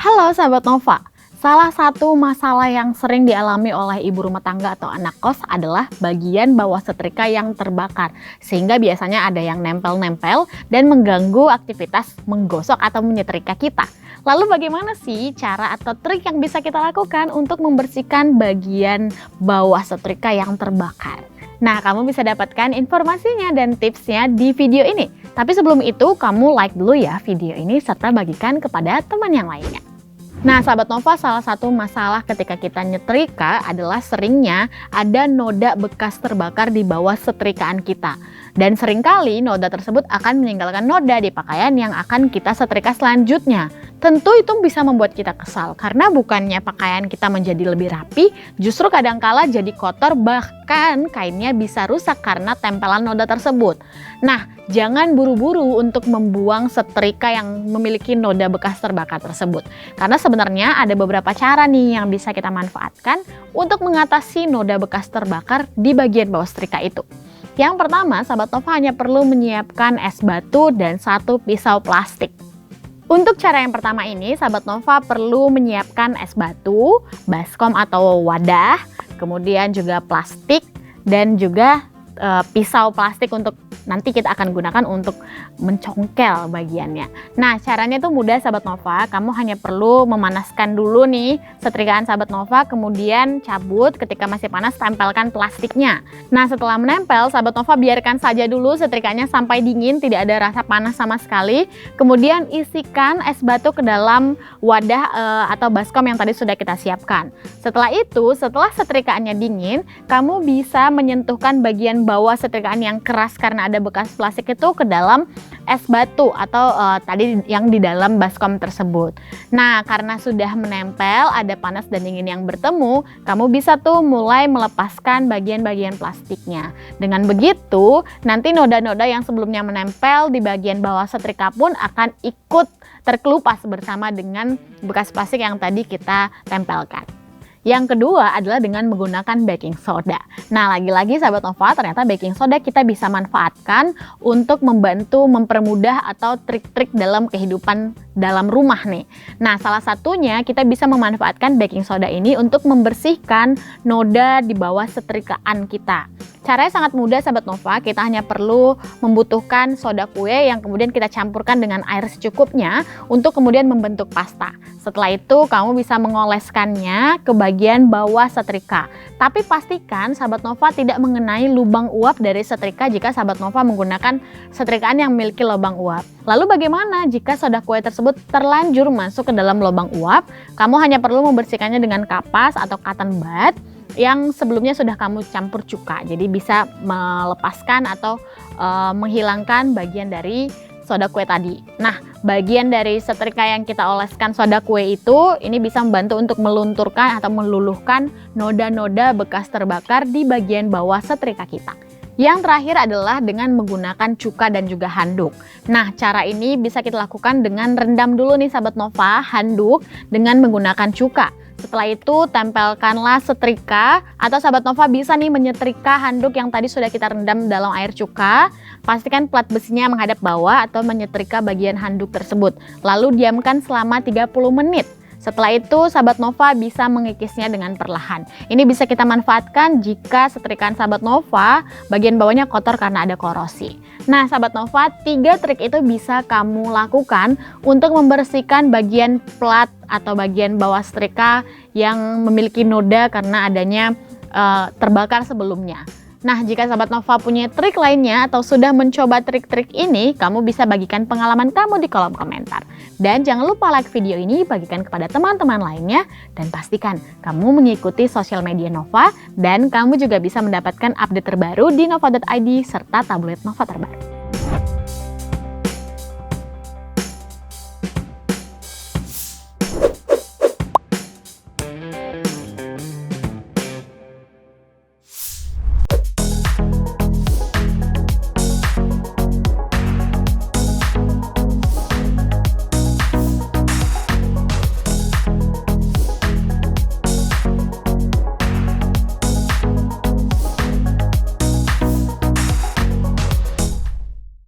Halo sahabat Nova, salah satu masalah yang sering dialami oleh ibu rumah tangga atau anak kos adalah bagian bawah setrika yang terbakar. Sehingga biasanya ada yang nempel-nempel dan mengganggu aktivitas menggosok atau menyetrika kita. Lalu bagaimana sih cara atau trik yang bisa kita lakukan untuk membersihkan bagian bawah setrika yang terbakar? Nah, kamu bisa dapatkan informasinya dan tipsnya di video ini. Tapi sebelum itu, kamu like dulu ya video ini serta bagikan kepada teman yang lainnya. Nah, sahabat Nova, salah satu masalah ketika kita nyetrika adalah seringnya ada noda bekas terbakar di bawah setrikaan kita. Dan seringkali noda tersebut akan meninggalkan noda di pakaian yang akan kita setrika selanjutnya. Tentu itu bisa membuat kita kesal karena bukannya pakaian kita menjadi lebih rapi, justru kadangkala jadi kotor, bahkan kainnya bisa rusak karena tempelan noda tersebut. Nah, jangan buru-buru untuk membuang setrika yang memiliki noda bekas terbakar tersebut. Karena sebenarnya ada beberapa cara nih yang bisa kita manfaatkan untuk mengatasi noda bekas terbakar di bagian bawah setrika itu. Yang pertama, sahabat Nova hanya perlu menyiapkan es batu dan satu pisau plastik. Untuk cara yang pertama ini, sahabat Nova perlu menyiapkan es batu, baskom atau wadah, kemudian juga plastik dan juga pisau plastik untuk nanti kita akan gunakan untuk mencongkel bagiannya. Nah, caranya itu mudah sahabat Nova. Kamu hanya perlu memanaskan dulu nih setrikaan sahabat Nova, kemudian cabut, ketika masih panas tempelkan plastiknya. Nah, setelah menempel sahabat Nova biarkan saja dulu setrikanya sampai dingin, tidak ada rasa panas sama sekali. Kemudian isikan es batu ke dalam wadah atau baskom yang tadi sudah kita siapkan. Setelah itu, setelah setrikaannya dingin, kamu bisa menyentuhkan bagian bawah setrikaan yang keras karena ada bekas plastik itu ke dalam es batu atau tadi yang di dalam baskom tersebut. Nah, karena sudah menempel, ada panas dan dingin yang bertemu, kamu bisa tuh mulai melepaskan bagian-bagian plastiknya. Dengan begitu, nanti noda-noda yang sebelumnya menempel di bagian bawah setrika pun akan ikut terkelupas bersama dengan bekas plastik yang tadi kita tempelkan. Yang kedua adalah dengan menggunakan baking soda. Nah, lagi-lagi sahabat Nova, ternyata baking soda kita bisa manfaatkan untuk membantu mempermudah atau trik-trik dalam kehidupan dalam rumah nih. Nah, salah satunya kita bisa memanfaatkan baking soda ini untuk membersihkan noda di bawah setrikaan kita. Caranya sangat mudah sahabat Nova, kita hanya perlu membutuhkan soda kue yang kemudian kita campurkan dengan air secukupnya untuk kemudian membentuk pasta. Setelah itu kamu bisa mengoleskannya ke bagian bawah setrika. Tapi pastikan sahabat Nova tidak mengenai lubang uap dari setrika jika sahabat Nova menggunakan setrikaan yang memiliki lubang uap. Lalu bagaimana jika soda kue tersebut terlanjur masuk ke dalam lubang uap? Kamu hanya perlu membersihkannya dengan kapas atau cotton bud yang sebelumnya sudah kamu campur cuka. Jadi bisa melepaskan atau menghilangkan bagian dari soda kue tadi. Nah, bagian dari setrika yang kita oleskan soda kue itu ini bisa membantu untuk melunturkan atau meluluhkan noda-noda bekas terbakar di bagian bawah setrika kita. Yang terakhir adalah dengan menggunakan cuka dan juga handuk. Nah, cara ini bisa kita lakukan dengan rendam dulu nih sahabat Nova handuk dengan menggunakan cuka. Setelah itu tempelkanlah setrika atau sahabat Nova bisa nih menyetrika handuk yang tadi sudah kita rendam dalam air cuka. Pastikan plat besinya menghadap bawah atau menyetrika bagian handuk tersebut. Lalu diamkan selama 30 menit. Setelah itu sahabat Nova bisa mengikisnya dengan perlahan. Ini bisa kita manfaatkan jika setrikaan sahabat Nova bagian bawahnya kotor karena ada korosi. Nah sahabat Nova, 3 trik itu bisa kamu lakukan untuk membersihkan bagian plat atau bagian bawah setrika yang memiliki noda karena adanya terbakar sebelumnya. Nah, jika sahabat Nova punya trik lainnya atau sudah mencoba trik-trik ini, kamu bisa bagikan pengalaman kamu di kolom komentar. Dan jangan lupa like video ini, bagikan kepada teman-teman lainnya, dan pastikan kamu mengikuti sosial media Nova, dan kamu juga bisa mendapatkan update terbaru di nova.id serta tablet Nova terbaru.